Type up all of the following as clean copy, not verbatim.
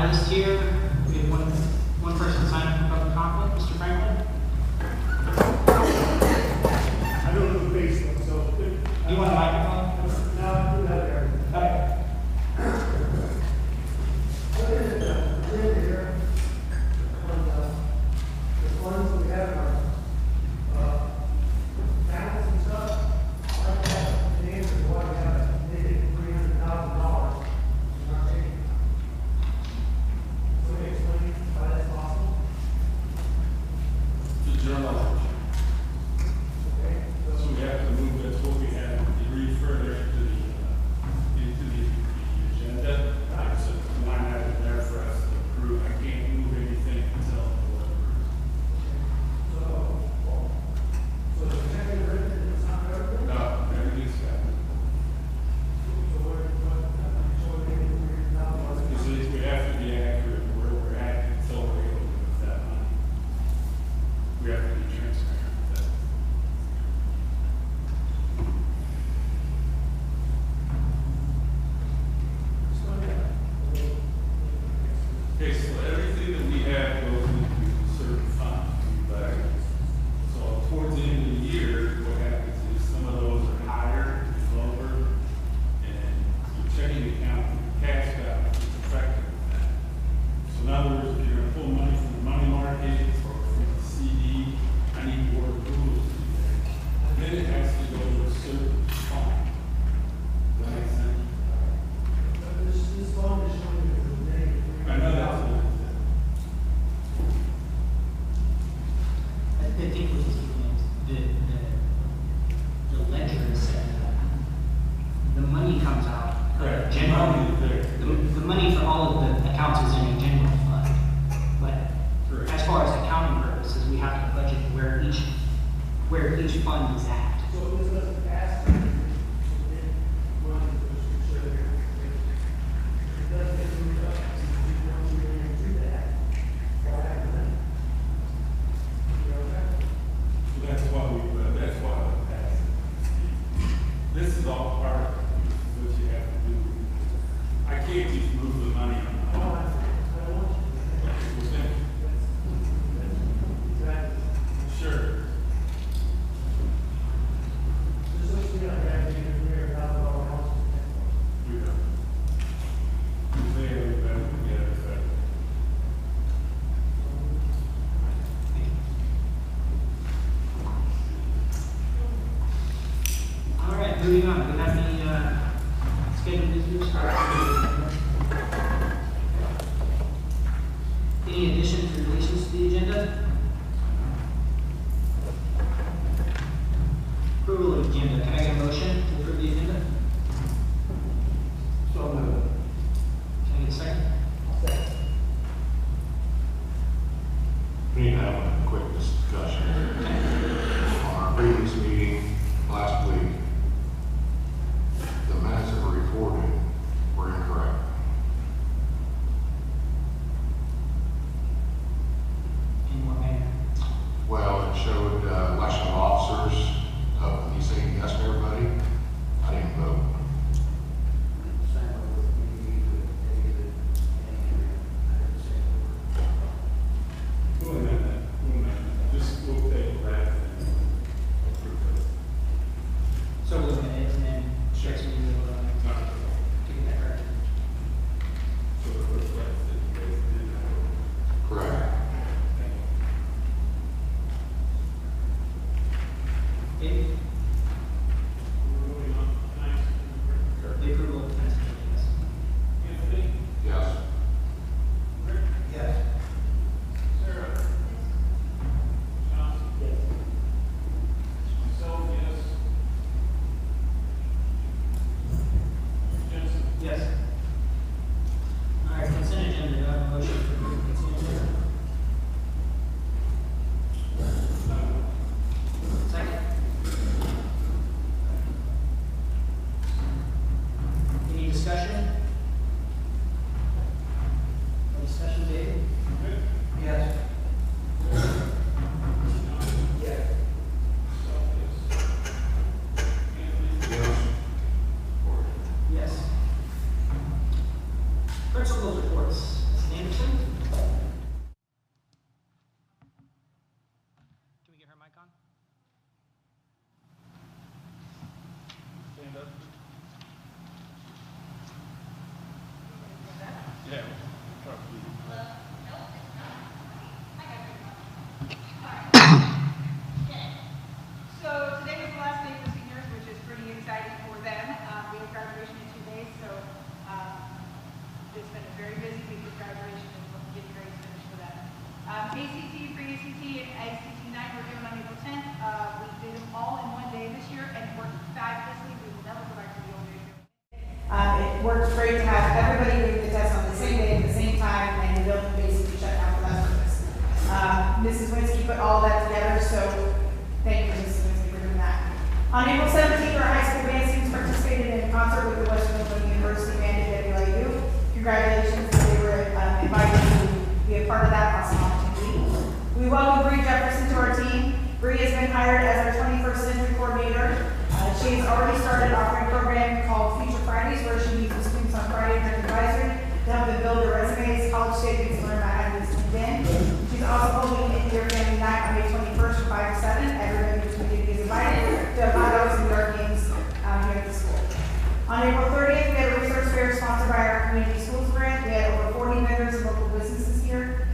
my list here, we have one person signed up for public comment, Mr. Franklin. I don't know the face though, so. Do you want a microphone? No, I do that there. Okay. Here, on the ones that we have are, panels and stuff, like that, the names of what we have, they did $300,000 in our taking. So we explain why that's possible. The journal. Okay, So we have to move, that's what we had to read further into the agenda. There's a line item there for us to approve. I can't move anything until the board approves. so the executive written, it's not covered? No, everything's got. So what Because we have to be accurate where we're at until we're able to move that money. We have to be transparent with that. Okay, so everything that we have goes into a certain fund. But so towards the end of the year, what happens is some of those are higher and lower, and your checking account, cash balance is affected with that. So in other words, if you're going to pull money from the money market or from the CD, I need board approval to do that. Then it has to go to a certain fund. Does that make sense? This fund is showing you the name. I know that's what it is. I think what he's doing is the ledger is set up. The money comes out. Correct. General, Money is there. the money for all of the accounts is in a general fund. But Correct. as far as accounting purposes, we have to budget where each fund is at. So this doesn't ask them to get money to show here. It doesn't get moved up, you don't really do that. Why haven't they? You know that? So that's why we passed it. This is all part of what you have to do. I can't just move the money on. I don't want you to. Exactly. Sure. This looks to me like that, you can clear $1,000 house. We don't. They have a better together, but All right, moving on. Do we have any scheduled visitors? Any additions or deletions to the agenda? Approval of agenda. Can I get a motion to approve the agenda? So moved. Can I get a second? We need to have a quick discussion. On our previous meeting last week, the minutes that were recorded were incorrect. In what manner? Well, it showed election of officers, me saying yes to everybody. I didn't vote. we'll amend that. Just, we'll Mrs. Winsky put all of that together, so thank you, Mrs. Winsky, for doing that. On April 17th, our high school band students participated in a concert with the Western Illinois University Band at WIU. Congratulations, they were invited to be a part of that awesome opportunity. We welcome Bree Jefferson to our team. Bree has been hired as our 21st Century Coordinator. She has already started offering a program called Future Fridays, where she meets with students on Friday during advisory to help them build their resumes, college statements, and learn about how to use LinkedIn. She's also holding an in-year family night on May 21st from 5 to 7. Everyone in the community is invited to have hot dogs and dart games here at the school. On April 30th, we had a resource fair sponsored by our community schools grant. We had over 40 vendors and local businesses here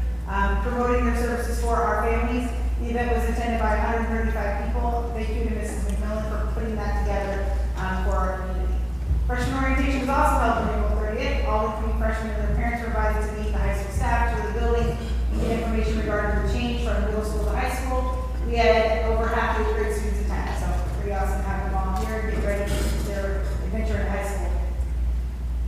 promoting their services for our families. The event was attended by 135 people. Thank you to Mrs. McMillan for putting that together for our community. Freshman orientation was also held on April 30th. All incoming freshmen and their parents were invited to meet the high school staff, tour the building, and get information regarding the change from middle school to high school. We had over half of the grade students attend, so pretty awesome to have them volunteer and get ready for their adventure in high school.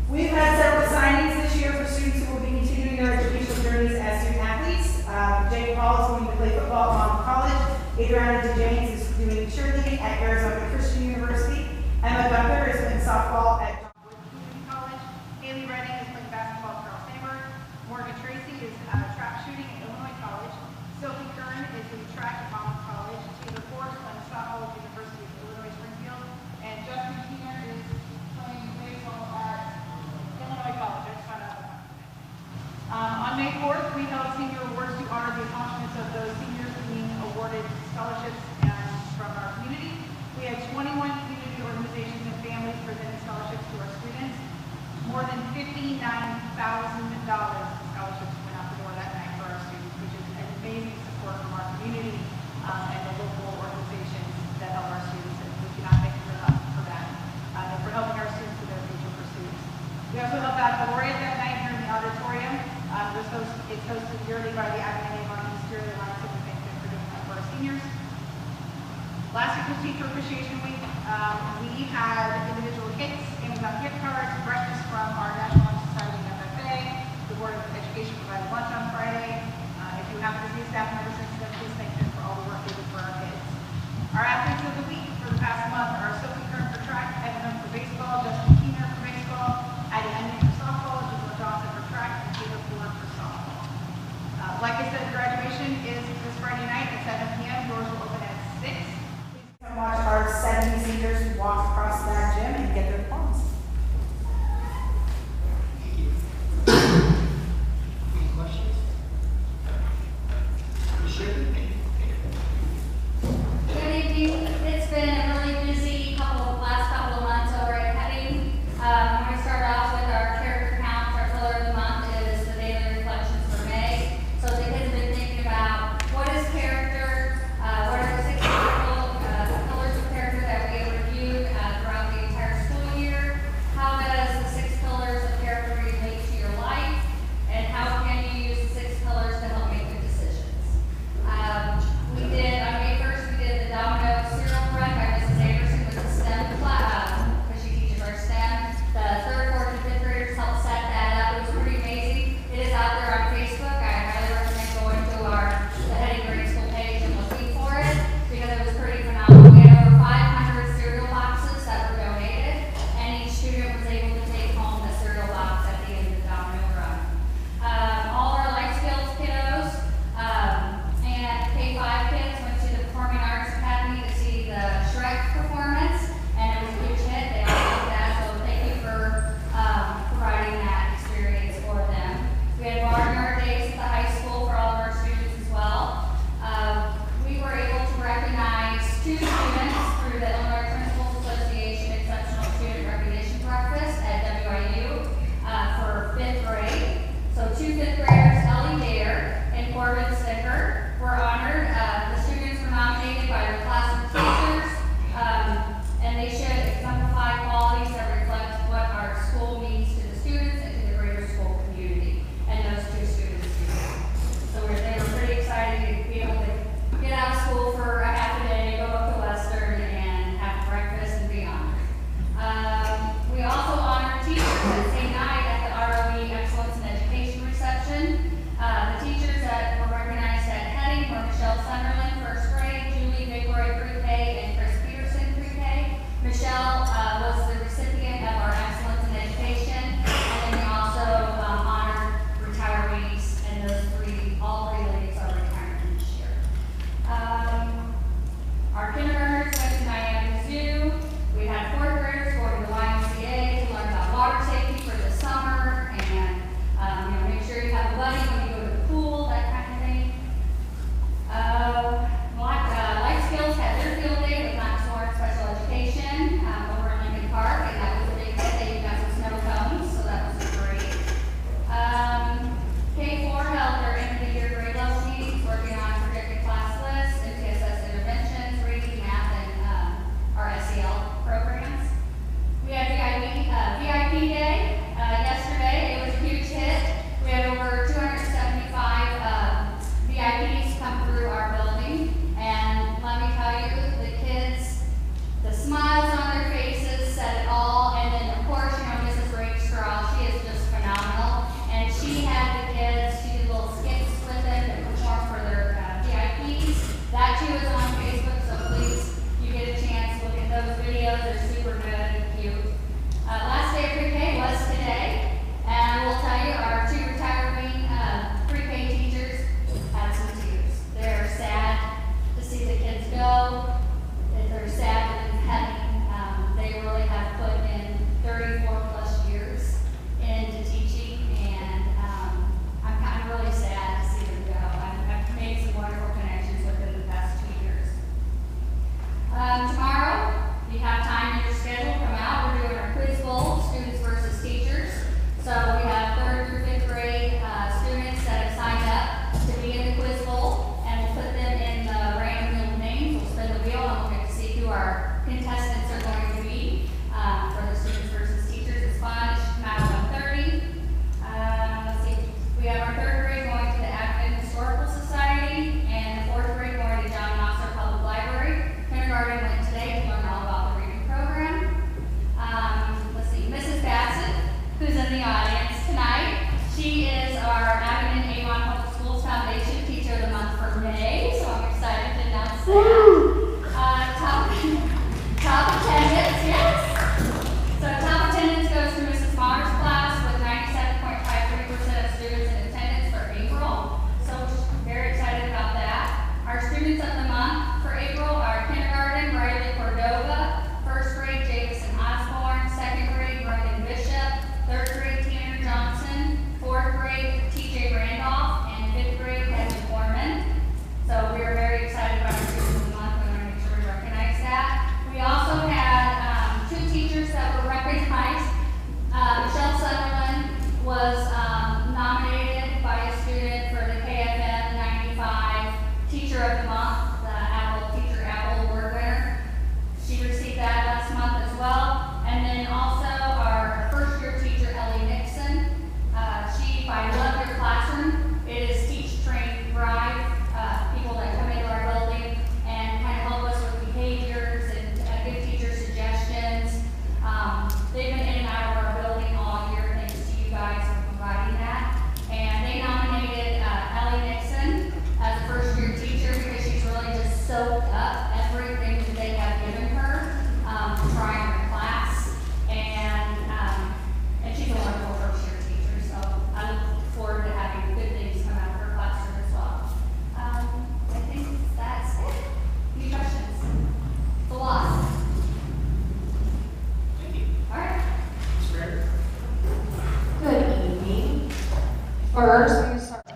We've had several signings this year for students who will be continuing their educational journeys as student athletes. Jake Paul is going to play football at Monmouth College. Adriana DeJames is doing cheerleading at Arizona Christian University. Emma Dunker is playing softball at John Wood Community College. Haley Redding is playing basketball at Carl Samer. Morgan Tracy is trap shooting at Illinois College. Sophie Kern is doing track at Monmouth College. Taylor Ford is playing softball at the University of Illinois Springfield. And Justin Keener is playing baseball at Illinois College. I just found out about that. On May 4th, we held senior awards to honor the accomplishments of those seniors being awarded scholarships from our community. We had 21 community organizations and families presenting scholarships to our students. More than $59,000 in scholarships went out the door that night for our students, which is an amazing support from our community and the local organizations that help our students, and we cannot thank them enough for that, and for helping our students with their future pursuits. We also held baccalaureate that night here in the auditorium. It's hosted yearly by the Abingdon-Avon CUSD Alliance, and we thank them for doing that for our seniors. Last week was Teacher Appreciation Week. We had individual kits, Amazon gift cards, breakfast from our National Lunch Society and FFA. The Board of Education provided lunch on Friday. If you happen to see a staff member since then, please thank them for all the work they did for our kids. Our athletes of the week for the past month are Sophie Kern for track, Evan Hunt for baseball, Justin Keener for baseball, Addie Onion for softball, Gisela Johnson for track, and Taylor Ford for softball. Like I said, graduation is this Friday night at 7 p.m. Doors will open at 6. Please come watch our 70 seniors walk across that gym and get their diplomas. Thank you. Any questions? Sure. Good evening. It's been a really busy last couple of months over at Heading. We're going to start off with our character counts. Our color of the month is the daily reflections for May. So the kids have been thinking about what is character, what are the 6 different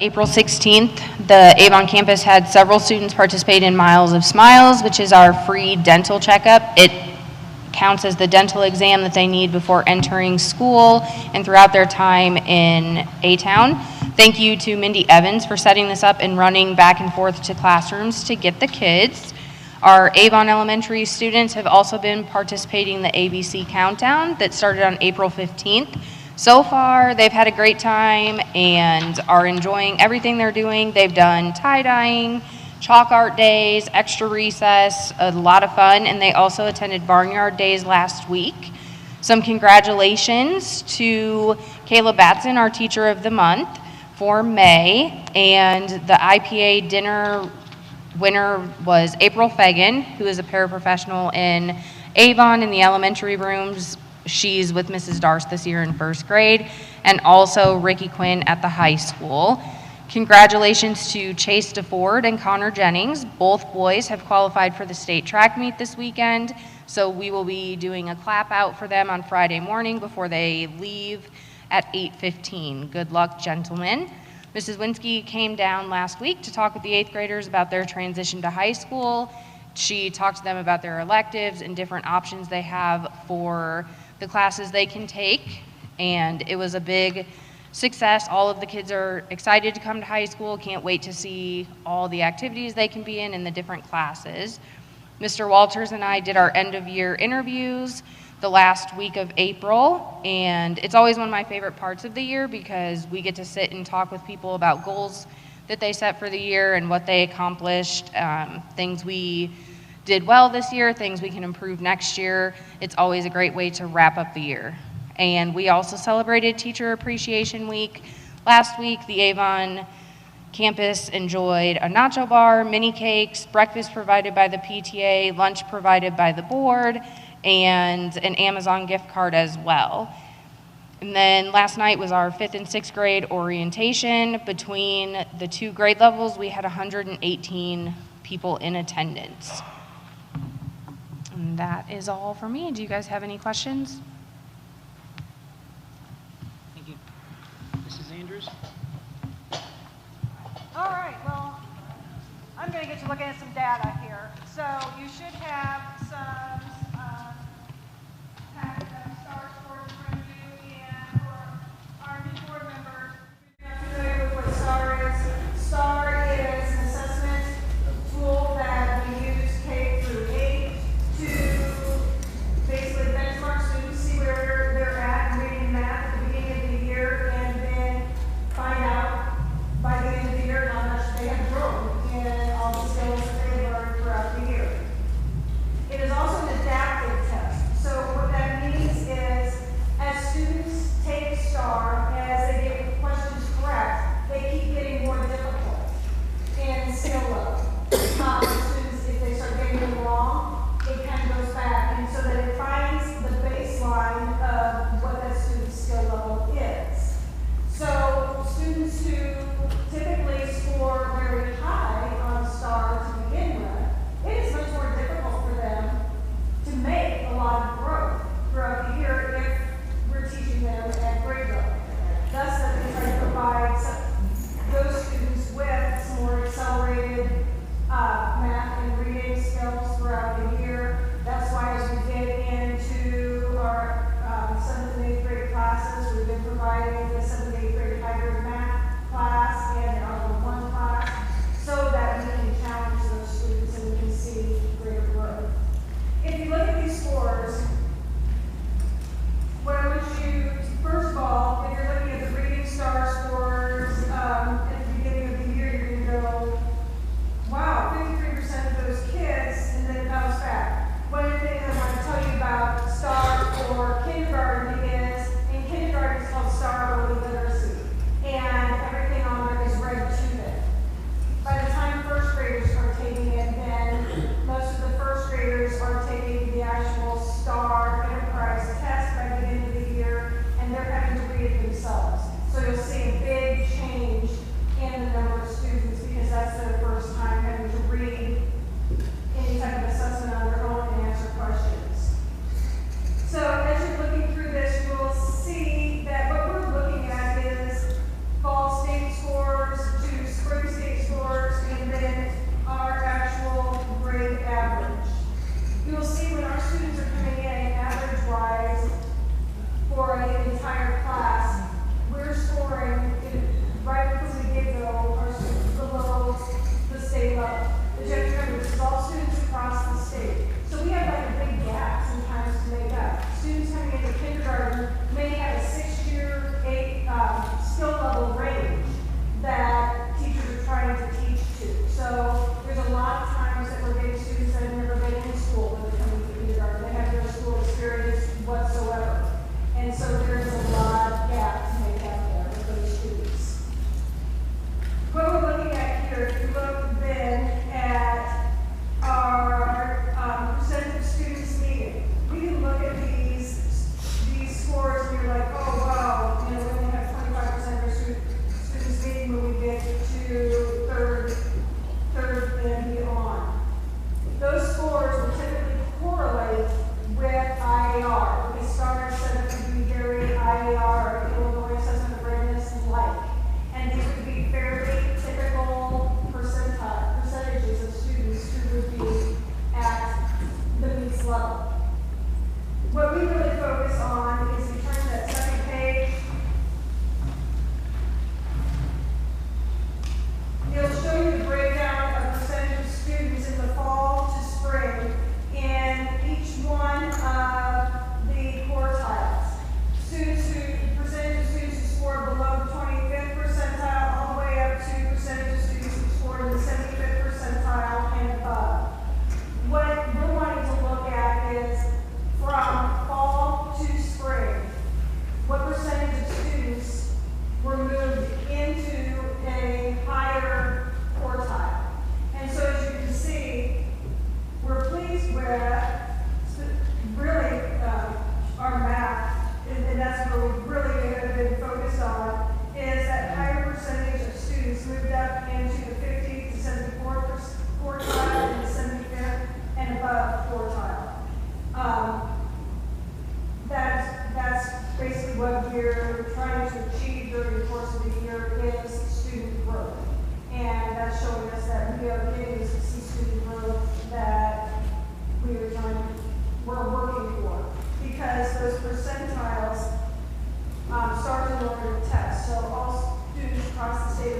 April 16th, the Avon campus had several students participate in Miles of Smiles, which is our free dental checkup. It counts as the dental exam that they need before entering school and throughout their time in A-Town. Thank you to Mindy Evans for setting this up and running back and forth to classrooms to get the kids. Our Avon Elementary students have also been participating in the ABC Countdown that started on April 15th. So far, they've had a great time and are enjoying everything they're doing. They've done tie-dyeing, chalk art days, extra recess, a lot of fun, and they also attended Barnyard Days last week. Some congratulations to Kayla Batson, our Teacher of the Month, for May, and the IPA dinner winner was April Fagan, who is a paraprofessional in Avon in the elementary rooms. She's with Mrs. Darce this year in first grade, and also Ricky Quinn at the high school. Congratulations to Chase DeFord and Connor Jennings. Both boys have qualified for the state track meet this weekend, so we will be doing a clap out for them on Friday morning before they leave at 8:15. Good luck, gentlemen. Mrs. Winsky came down last week to talk with the 8th graders about their transition to high school. She talked to them about their electives and different options they have for the classes they can take, and it was a big success. All of the kids are excited to come to high school, can't wait to see all the activities they can be in the different classes. Mr. Walters and I did our end of year interviews the last week of April, and it's always one of my favorite parts of the year because we get to sit and talk with people about goals that they set for the year and what they accomplished, things we did well this year, things we can improve next year. It's always a great way to wrap up the year. And we also celebrated Teacher Appreciation Week. Last week, the Avon campus enjoyed a nacho bar, mini cakes, breakfast provided by the PTA, lunch provided by the board, and an Amazon gift card as well. And then last night was our 5th and 6th grade orientation. Between the 2 grade levels, we had 118 people in attendance. And that is all for me. Do you guys have any questions? Thank you. Mrs. Andrews? All right, well, I'm going to get you looking at some data here. So you should have some STAR scores in front of you, and for our new board members, if you're not familiar with what STAR is, STAR is an assessment tool that we use K through 8 to basically benchmark students, see where they're at in reading and math at the beginning of the year, and then find out by the end of the year how much they have grown in all the skills that they learned throughout the year. It is also an adaptive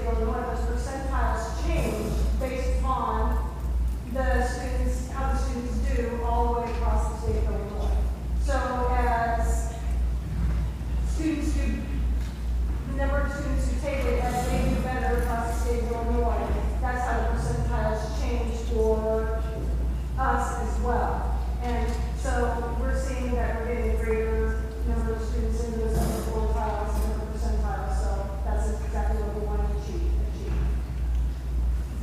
of Illinois, those percentiles change based upon the students, how the students do all the way across the state of Illinois. So as students do, the number of students who take it, as they do better across the state of Illinois, that's how the percentiles change for us as well. And so we're seeing that we're getting a greater number of students into those upper quartiles and upper percentiles, so that's exactly what we want to achieve.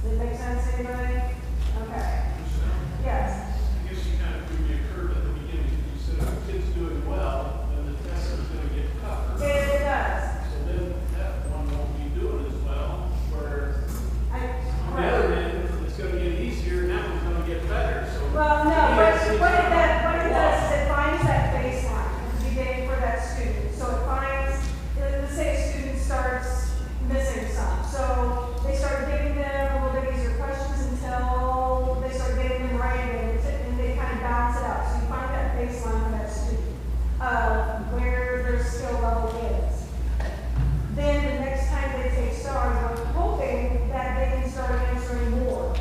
Does it make sense to anybody? Okay. Yes. I guess you kind of threw me a curve at the beginning. You said if the kid's doing well, then the test is going to get tougher. It does. So then that one won't be doing as well, whereas on the Right. other end, it's going to get easier, and that one's going to get better, so. Well, no, to me, what it seems what it like does is it finds that baseline at the beginning for that student. So it finds, let's say a student starts missing some. So they start giving them a little bit easier questions until they start getting them right, and they kind of balance it out. So you find that baseline for that student of where their skill level is. Then the next time they take stars, we're hoping that they can start answering more.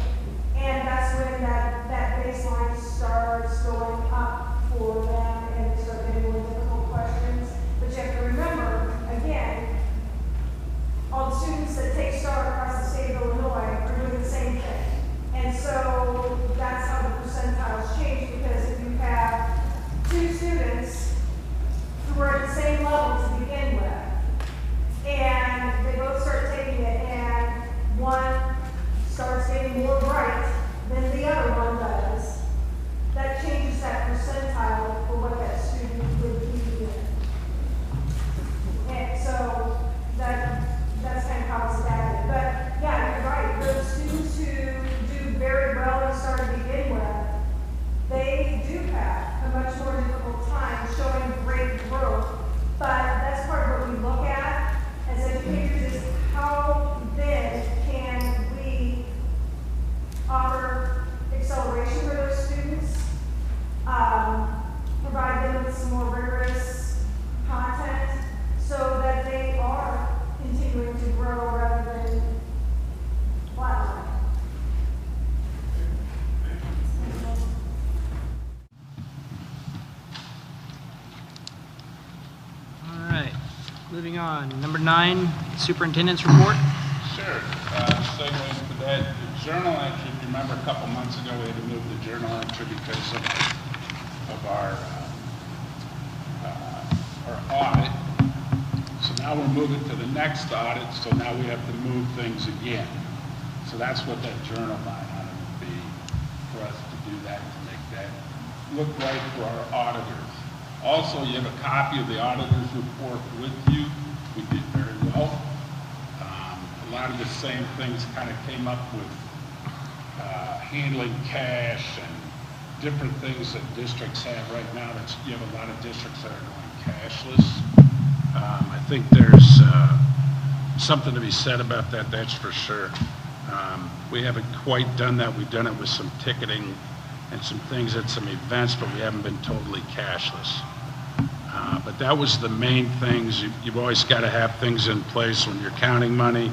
And that's when that baseline starts going up for them and they start getting more difficult questions. But you have to remember, again, all the students that take STAR across the state of Illinois are doing the same thing. And so that's how the percentiles change, because if you have two students who are at the same level to begin with, and they both start taking it, and one starts getting more bright than the other one does, that changes that percentile for what that student would be in. And so that's kind of how it's adapted. But yeah, you're right. Those students who do very well and start to begin with, they do have a much more difficult time showing great growth. But that's part of what we look at as educators, is how then can we offer acceleration for those students, provide them with some more rigorous content so that they are continuing to grow rather than flatline. All right, moving on. Number 9, superintendent's report. Sure. Segues to that, the journal entry, if you remember a couple months ago, we had to move the journal entry because of our audit. So now we're moving to the next audit, so now we have to move things again. So that's what that journal line item would be, for us to do that, to make that look right for our auditors. Also, you have a copy of the auditor's report with you. We did very well. A lot of the same things kind of came up with handling cash and different things that districts have right now. You have a lot of districts that are going cashless. I think there's something to be said about that, that's for sure. We haven't quite done that. We've done it with some ticketing and some things at some events, but we haven't been totally cashless. But that was the main things. You've always got to have things in place when you're counting money,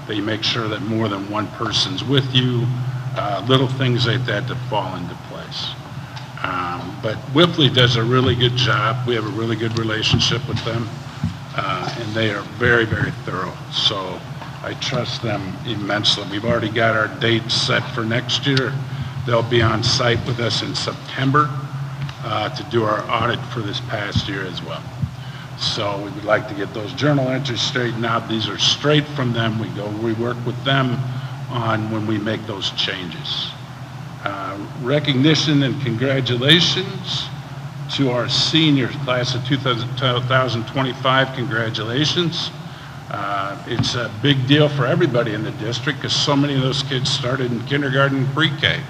that you make sure that more than one person's with you, little things like that that fall into place. But Whipley does a really good job. We have a really good relationship with them, and they are very, very thorough. So I trust them immensely. We've already got our dates set for next year. They'll be on site with us in September to do our audit for this past year as well. So we would like to get those journal entries straightened out. These are straight from them. We work with them on when we make those changes. Recognition and congratulations to our senior class of 2025. Congratulations. It's a big deal for everybody in the district because so many of those kids started in kindergarten and pre-K,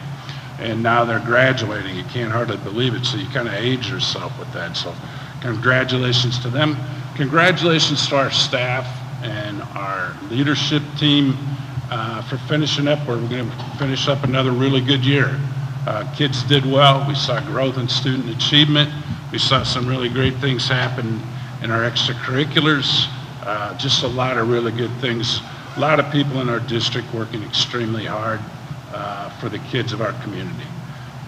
and now they're graduating. You can't hardly believe it, so you kind of age yourself with that. So congratulations to them. Congratulations to our staff and our leadership team for finishing up. We're going to finish up another really good year. Kids did well. We saw growth in student achievement. We saw some really great things happen in our extracurriculars. Just a lot of really good things A lot of people in our district working extremely hard for the kids of our community.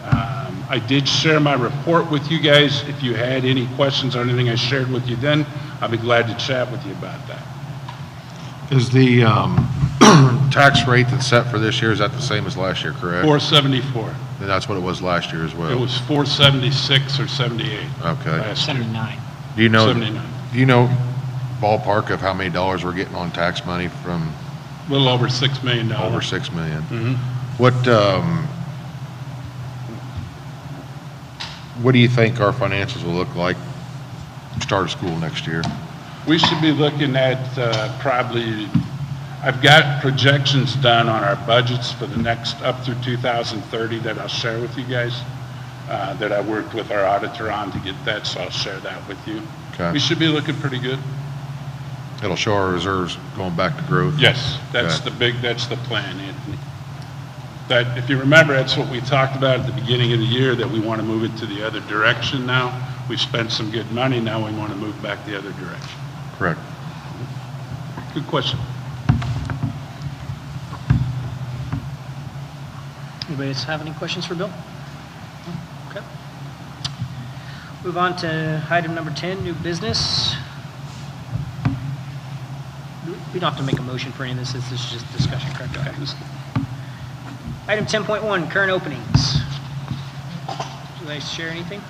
I did share my report with you guys. If you had any questions or anything I shared with you then, I'd be glad to chat with you about that. Is the tax rate that's set for this year, is that the same as last year, correct? 474. And that's what it was last year as well? It was 476 or 78. Okay. Last year. 79. Do you know? 79. Do you know ballpark of how many dollars we're getting on tax money from? A little over $6 million. Over $6 million. Mhm. What do you think our financials will look like start of school next year? We should be looking at probably, I've got projections done on our budgets for the next up through 2030 that I'll share with you guys, that I worked with our auditor on to get that, so I'll share that with you. Okay. We should be looking pretty good. It'll show our reserves going back to growth? Yes, that's Okay. that's the plan, Anthony. That, if you remember, that's what we talked about at the beginning of the year, that we want to move it to the other direction now. We've spent some good money, now we want to move back the other direction. Correct. Good question. Anybody else have any questions for Bill? Okay. Move on to item number 10, new business. We don't have to make a motion for any of this. This is just discussion, correct? Okay. Item 10.1, current openings. Do you guys share anything?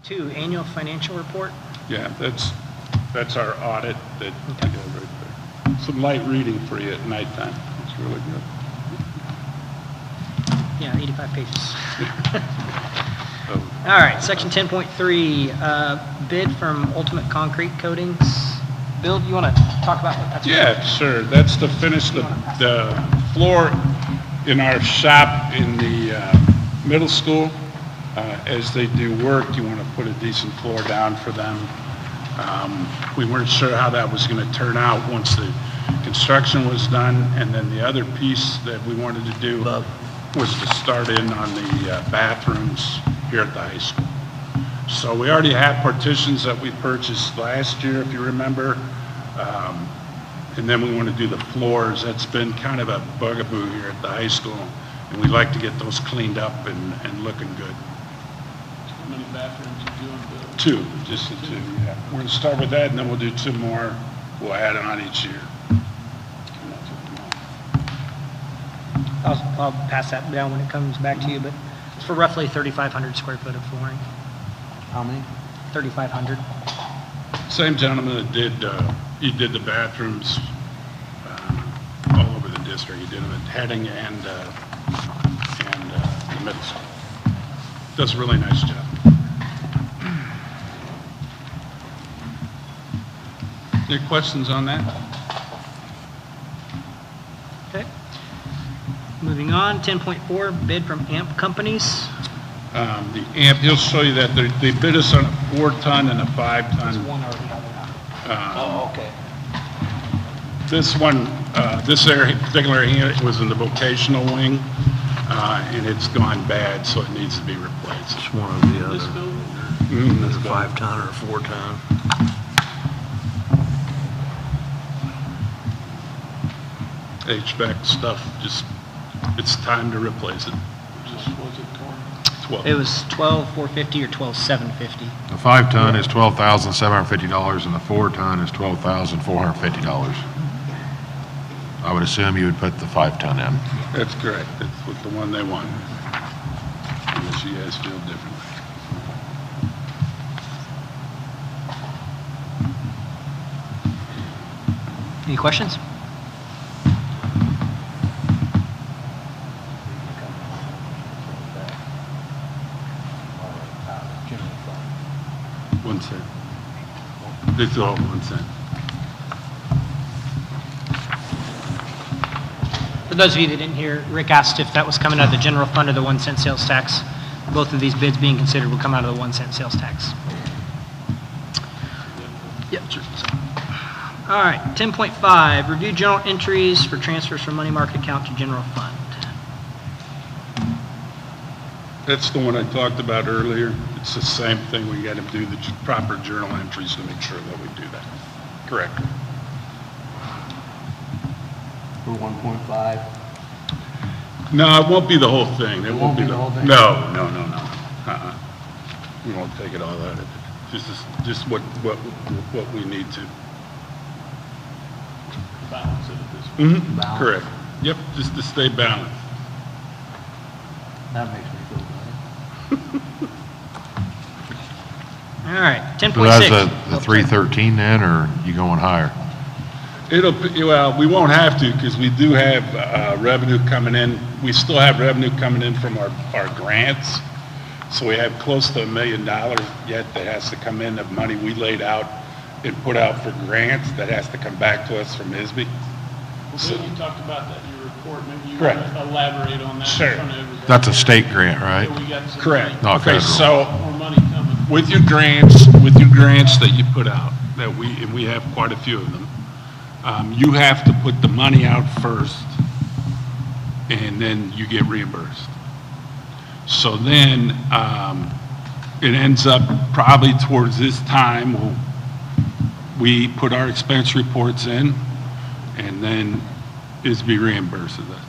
Two, annual financial report. Yeah, that's our audit that, right there. Some light reading for you at nighttime. It's really good. Yeah, 85 pages. Oh. All right, section 10.3, bid from Ultimate Concrete Coatings. Bill, do you want to talk about what that's? Yeah, sure. That's to finish the floor in our shop in the middle school. As they do work, you want to put a decent floor down for them. We weren't sure how that was going to turn out once the construction was done, and then the other piece that we wanted to do was to start in on the bathrooms here at the high school. So we already have partitions that we purchased last year, if you remember, and then we want to do the floors. That's been kind of a bugaboo here at the high school, and we'd like to get those cleaned up and looking good. How many bathrooms you doing, Bill? Two, just the two, yeah. We're gonna start with that, and then we'll do two more. We'll add on each year. I'll pass that down when it comes back to you, but it's for roughly 3,500 square foot of flooring. How many? 3,500. Same gentleman that did, he did the bathrooms all over the district. He did them at Heading and the middle school. Does a really nice job. Any questions on that? Okay. Moving on, 10.4, bid from AMP companies. The AMP, he'll show you that they bid us on a 4-ton and a 5-ton. One or the other. Oh, okay. This one, this area, particular area was in the vocational wing, and it's gone bad, so it needs to be replaced. It's one or the other. This building? Is it a 5-ton or a 4-ton? HVAC stuff, just, it's time to replace it. Just was it torn? 12. It was 12,450 or 12,750. The 5-ton is $12,750 and the 4-ton is $12,450. I would assume you would put the 5-ton in. That's correct. That's what the one they want. Unless you guys feel differently. Any questions? $0.01. They throw out $0.01. For those of you that didn't hear, Rick asked if that was coming out of the general fund or the 1 cent sales tax. Both of these bids being considered will come out of the 1 cent sales tax. Yep, sure. All right, 10.5, review journal entries for transfers from money market account to general fund. That's the one I talked about earlier. It's the same thing. We got to do the proper journal entries to make sure that we do that. Correct. For 1.5. No, it won't be the whole thing. It won't be the whole thing? No. We won't take it all out of it. Just what we need to. Balance it at this point. Mm-hmm. Balance. Correct. Yep, just to stay balanced. That makes me feel better. All right, So 10.6. that's the 313 then, or you going higher? Well, we won't have to because we do have revenue coming in. We still have revenue coming in from our grants. So we have close to $1 million yet that has to come in of money we laid out and put out for grants that has to come back to us from ISB. Well, you talked about that in your report. Maybe you Correct. want to elaborate on that. Sure. In front of everybody. That's a state grant, right? So we got some Correct. Not Okay, federal. so more money coming. with your grants that you put out, and we have quite a few of them, you have to put the money out first, and then you get reimbursed. So then, it ends up probably towards this time, we put our expense reports in, and then ISB reimburses us.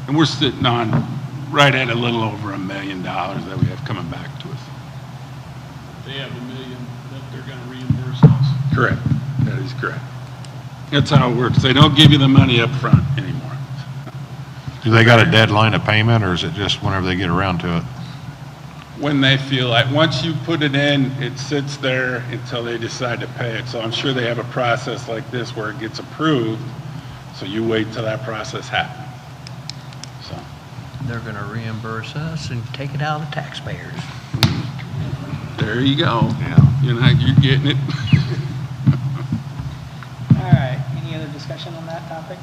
And we're sitting on right at a little over $1 million that we have coming back to us. They have $1 million that they're going to reimburse us. Correct. That is correct. That's how it works. They don't give you the money up front anymore. Do they got a deadline of payment, or is it just whenever they get around to it? When they feel like, once you put it in, it sits there until they decide to pay it. So I'm sure they have a process like this where it gets approved, so you wait till that process happens. So, They're gonna reimburse us and take it out of the taxpayers. there you go. Yeah. You're getting it. All right, any other discussion on that topic?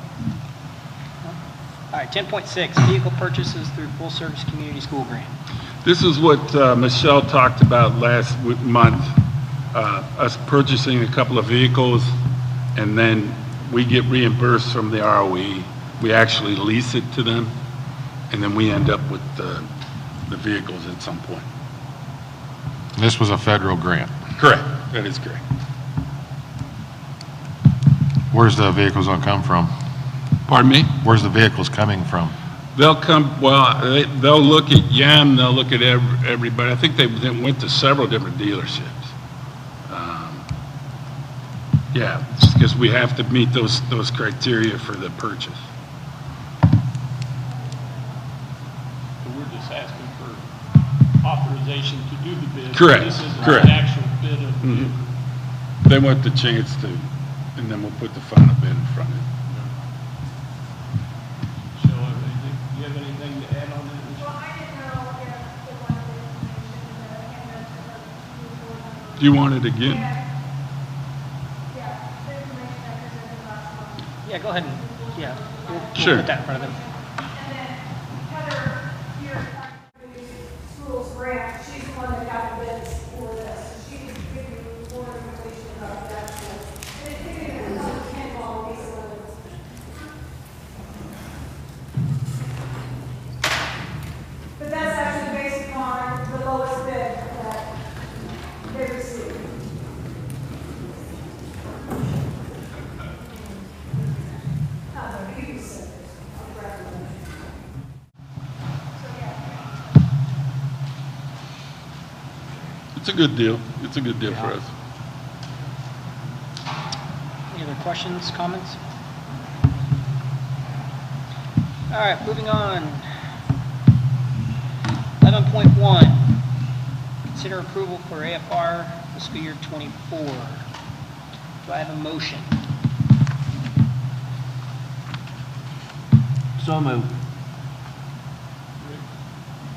No? All right, 10.6, vehicle purchases through full-service community school grant. This is what Michelle talked about last month, us purchasing a couple of vehicles, and then we get reimbursed from the ROE. We actually lease it to them, and then we end up with the vehicles at some point. This was a federal grant. Correct. That is correct. Where's the vehicles gonna come from? Pardon me? Where's the vehicles coming from? They'll come, well, they'll look at Yam, they'll look at everybody. I think they went to several different dealerships. Yeah, because we have to meet those criteria for the purchase. So we're just asking for authorization to do the bid. Correct, This isn't correct. an actual bid of the Mhm. They want the chance to, and then we'll put the final bid in front of it. Michelle, have anything, do you have anything to add on that? Well, I didn't know if the one information that I had to. Do you want it again? Yeah, the information I presented last month. Yeah, go ahead and, yeah, we'll Sure. put that in front of them. And then Heather, your school's grant, she's the one that got the bids for this. She can give you more information about that. And it could be another 10-ball piece of it. But that's actually based upon the lowest bid that they received. Not the beauty centers, I'll recommend. So, yeah. It's a good deal. It's a good deal for us. Any other questions, comments? All right, moving on. 11.1, consider approval for AFR fiscal year '24. Do I have a motion? So moved.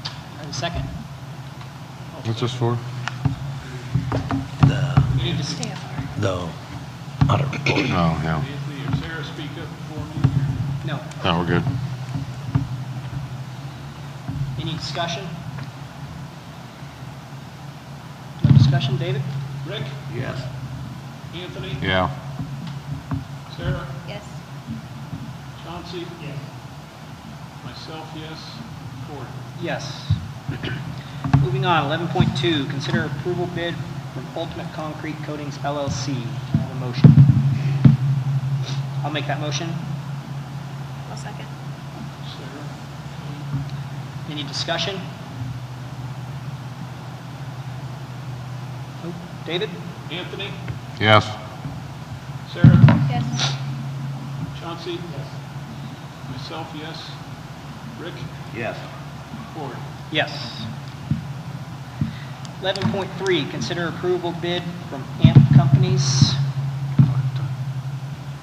I have a second? What's this for? You need to stand. The audit report. Oh, yeah. Anthony or Sarah speak up for me? No. No, we're good. Any discussion? No discussion, David? Rick? Yes. Anthony? Yeah. Sarah? Yes. Chauncey? Yes. Myself, yes. Cory? Yes. Moving on, 11.2, consider approval bid from Ultimate Concrete Coatings LLC. Can I have a motion? I'll make that motion. I'll second. Sarah? Any discussion? Nope. David? Anthony? Yes. Sarah? Yes. Chauncey? Yes. Myself, yes. Rick? Yes. Cory? Yes. 11.3, consider approval bid from AMP Companies.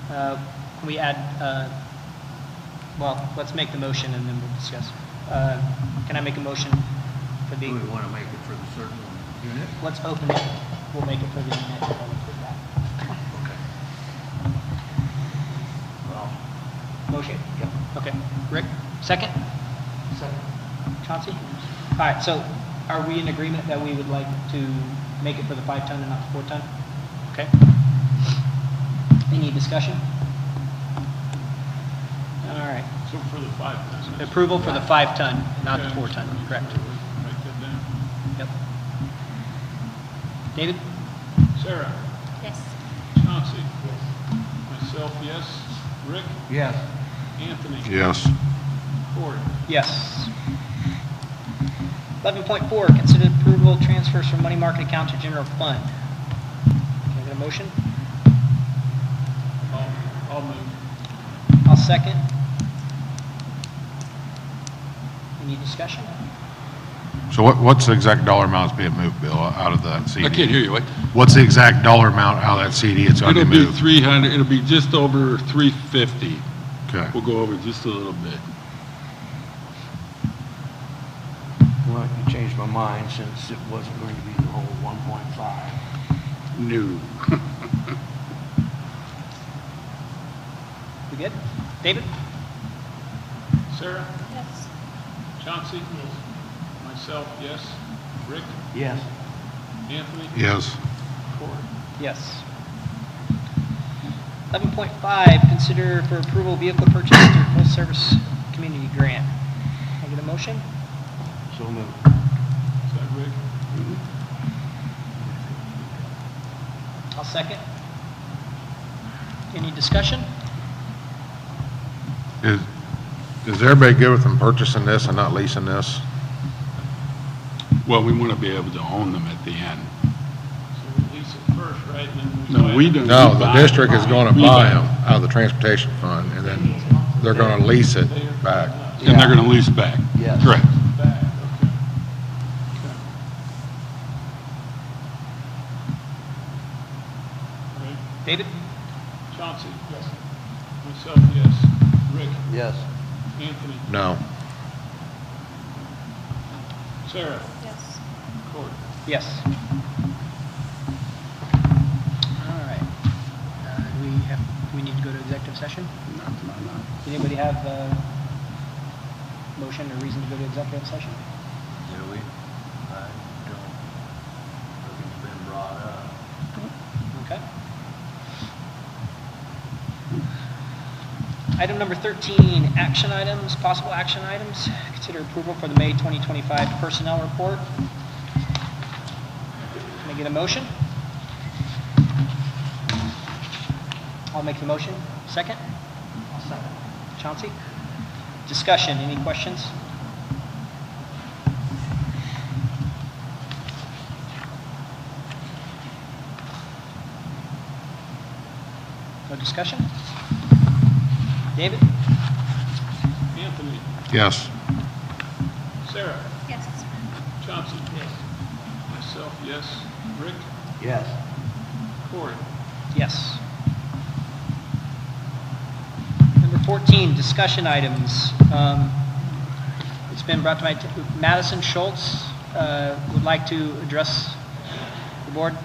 Can we add, well, let's make the motion and then we'll discuss. Can I make a motion for Do we the, want to make it for the certain unit? let's open it, we'll make it for the unit. and then we'll put that. Okay. Well, Motion? Yep. Okay. Rick, second? Second. Chauncey? All right, so are we in agreement that we would like to make it for the 5-ton and not the 4-ton? Okay. Any discussion? All right. So for the 5 minutes. Approval for the 5-ton, not the 4-ton, correct? Write that down. Yep. David? Sarah? Yes. Chauncey? Yes. Myself, yes. Rick? yes. Anthony? Yes. Cory? Yes. 11.4, consider approval transfers from money market account to general fund. Can I get a motion? I'll move. I'll second. Any discussion? So what's the exact dollar amount that's being moved, Bill, out of that CD? I can't hear you. What? What's the exact dollar amount out of that CD it's going to It'll be be moved? 300, it'll be just over 350. Okay. We'll go over just a little bit. Well, you changed my mind since it wasn't going to be the whole 1.5. New. We good? David? Sarah? Yes. Chauncey? Yes. Myself, yes. Rick? Yes. Anthony? Yes. Cory? Yes. 11.5, consider for approval vehicle purchase through full service community grant. Can I get a motion? So moved. Is that Rick? I'll second. Any discussion? Is everybody good with them purchasing this and not leasing this? Well, we want to be able to own them at the end. So we lease it first, right? And then No, buy we it? don't. No, the district is going to We buy buy them out of the transportation fund, and then they're going to lease it back. And they're going to lease back. Yes. Correct. Back, okay. Okay. All right. David? Chauncey? Yes. Myself, yes. Rick? Yes. Anthony? No. Sarah? Yes. Cory? Yes. All right. Do we need to go to executive session? Not to my knowledge. Does anybody have a motion or reason to go to executive session? Do we? I don't. Nothing's been brought up. Okay. Item number 13, action items, possible action items. Consider approval for the May 2025 personnel report. Can I get a motion? I'll make the motion. Second? I'll second. Chauncey? Discussion, any questions? No discussion? David? Anthony? Yes. Sarah? Yes. Chauncey? Yes. Myself, yes. Rick? Yes. Cory? Yes. Number 14, discussion items. It's been brought to my, Madison Schultz would like to address the board.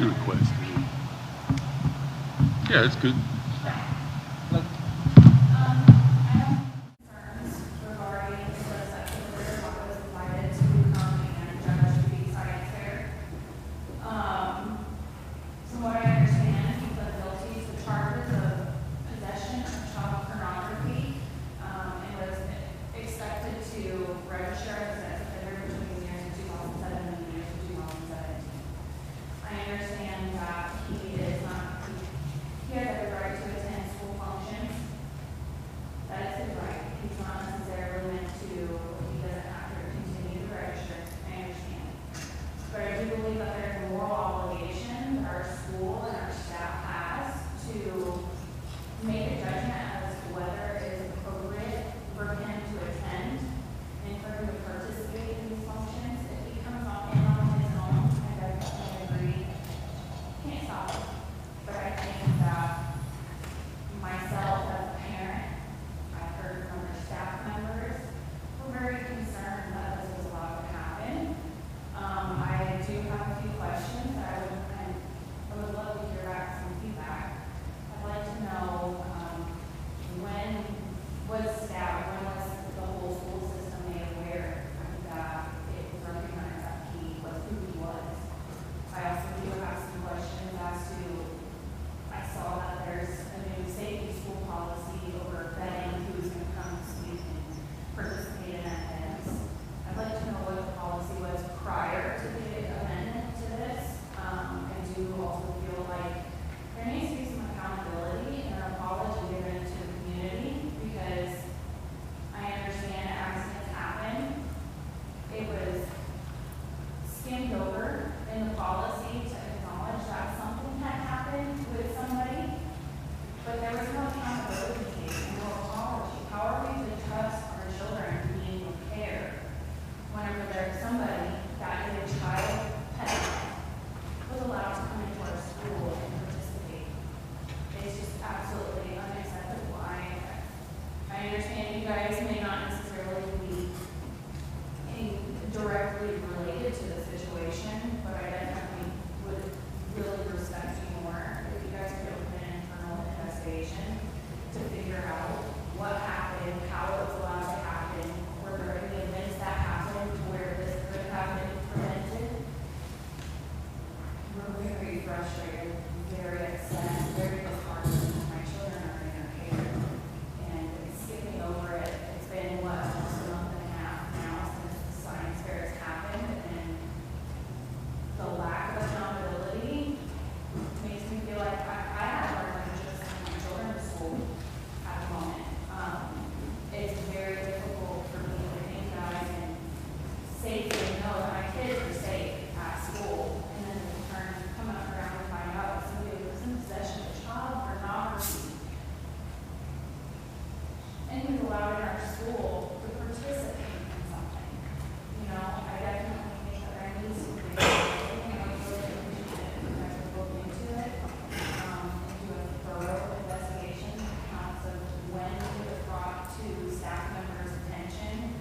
She requested it. Yeah, it's good. Look, I have concerns regarding the section where I was invited to come and judge the science fair. From what I understand, he pled guilty to charges of possession of child pornography, and was expected to register as a sex offender between the years of 2007 and the years of 2017. I understand that he is not, he has every right to attend school functions. That is his right. He's not necessarily meant to, he doesn't have to continue to register. I understand. But I do believe that there's a moral obligation that our school and our staff has to make a judgment as to whether it is appropriate for him to attend and for him to participate in these functions. If he comes on in on his own, I definitely agree. Can't stop him. But I think that myself as a parent, I've heard from our staff members, we're very concerned that this is allowed to happen. I do have a few questions. I would love to hear back some feedback. I'd like to know, when was the whole school system made aware that it was recognized that he was who he was? I also do have some questions as to, I saw that there's a new safety school policy over vetting who's going to come speak and participate in events. I'd like to know what the policy was prior to the amendment to this. I do also feel like there needs to be some accountability and an apology given to the community, because I understand accidents happen. It was skimmed over in the policy to acknowledge that something had happened with somebody, but there was no accountability and no apology. How are we to trust our children being prepared whenever there's somebody that is a child pet was allowed to come into our school and participate? It's just absolutely unacceptable. I understand you guys may not necessarily be directly related to the situation, but I definitely would really respect you more if you guys could open an internal investigation to figure out what happened, how it was allowed to happen, were there any events that happened where this could have been prevented. We're very frustrated, very upset, very disheartened. My children are in their care, and skipping over it. It's been almost a month and a half now since the science fair has happened, and the lack of accountability makes me feel like I have more than just my children to school at the moment. It's very difficult for me to think that I can safely know that my kids are safe at school, and then in turn come up around and find out that somebody was in possession of child pornography and who's allowed in our school to participate in something. You know, I definitely think that there needs to be, you know, really appreciate it. You guys would look into it, and do a thorough investigation accounts of when it was brought to staff members' attention,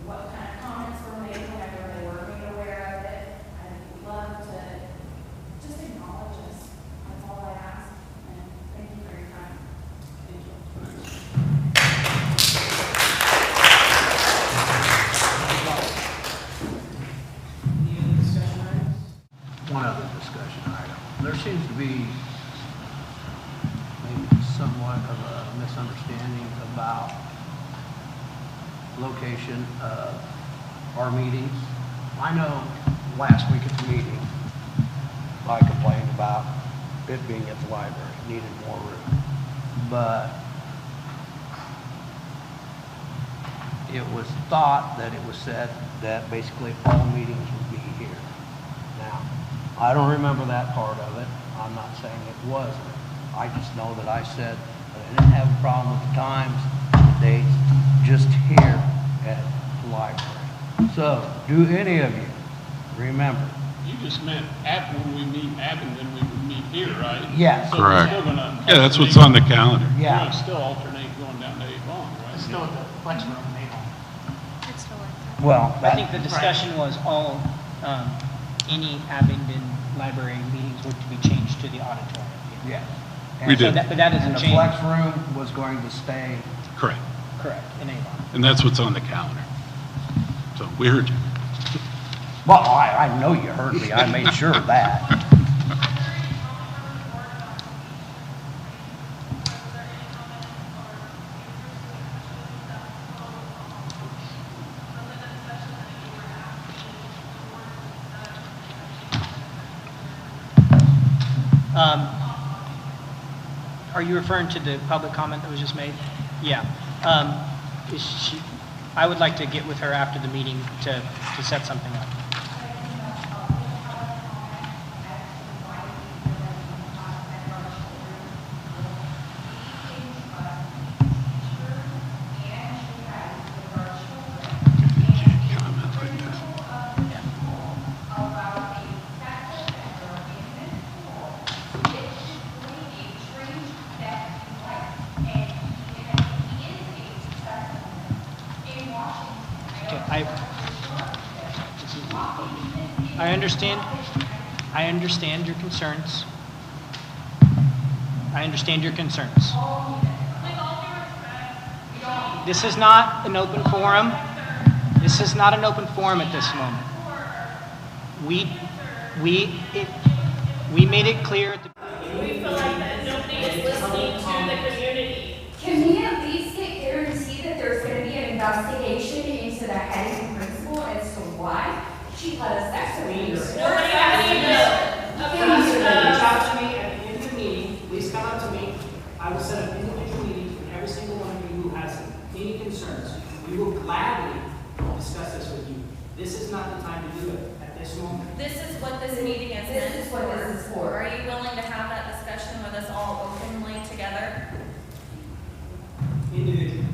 what kind of comments were made whenever they were made aware of it. I'd love to just acknowledge us. That's all I ask, and thank you for your time. Thank you. any other discussion items? One other discussion item. There seems to be maybe somewhat of a misunderstanding about location of our meetings. I know last week at the meeting, I complained about it being at the library, needed more room. But it was thought that it was said that basically all meetings would be here. Now, I don't remember that part of it. I'm not saying it wasn't. I just know that I said that I didn't have a problem with the times, the dates, just here at the library. So, do any of you remember? You just meant when we meet Abingdon, we would meet here, right? Yes. So we're Correct. still gonna Yeah, that's what's on the calendar. We're Yeah. gonna still alternate going down to Avon, right? It's still at the flex room, Avon. Well, I think the discussion was all, any Abingdon Library meetings were to be changed to the auditorium. Yeah. We So did. that, but that And doesn't the change. flex room was going to stay. Correct. Correct, in Avon. And that's what's on the calendar. So we heard you. Well, I know you heard me. I made sure of that. Are you referring to the public comment that was just made? Yeah. I would like to get with her after the meeting to set something up. Comment like this. Okay, I understand your concerns. I understand your concerns. This is not an open forum. This is not an open forum at this moment. We made it clear at the We feel like that nobody is listening to the community. Can we at least get guarantee that there's gonna be an investigation into the head principal as to why she let us exit? Nobody has to know. Reach out to me at the end of the meeting, please come up to me. I will set up individual meetings with every single one of you who has any concerns. We will gladly discuss this with you. This is not the time to do it at this moment. This is what this meeting is meant This is what this is for. Are you willing to have that discussion with us all openly together? Individually.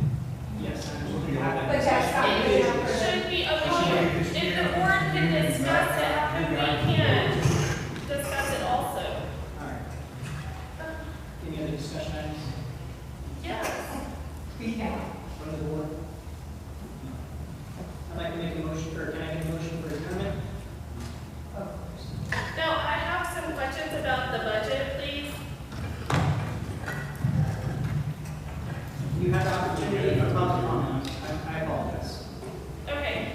Yes, I'm willing to have that. But that's not good enough for Should be open. If the board can discuss it, then we can discuss it also. All right. Any other discussion items Yes. from the board? I'd like to make a motion for, can I get a motion for adjournment? Now, I have some questions about the budget, please. You have the opportunity for public comment. I apologize. Okay,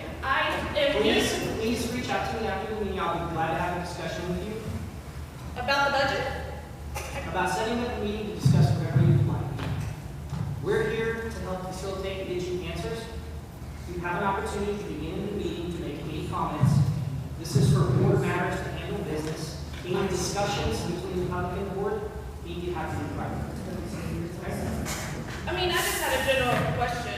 if you, Please reach out to me after the meeting. I'll be glad to have a discussion with you about the budget? about setting up a meeting to discuss whatever you would like. We're here to help facilitate and get you answers. You have an opportunity to begin the meeting to make any comments. This is for board matters to handle business. Any discussions between the public and the board need to happen in private. Okay? I mean, I just had a general question.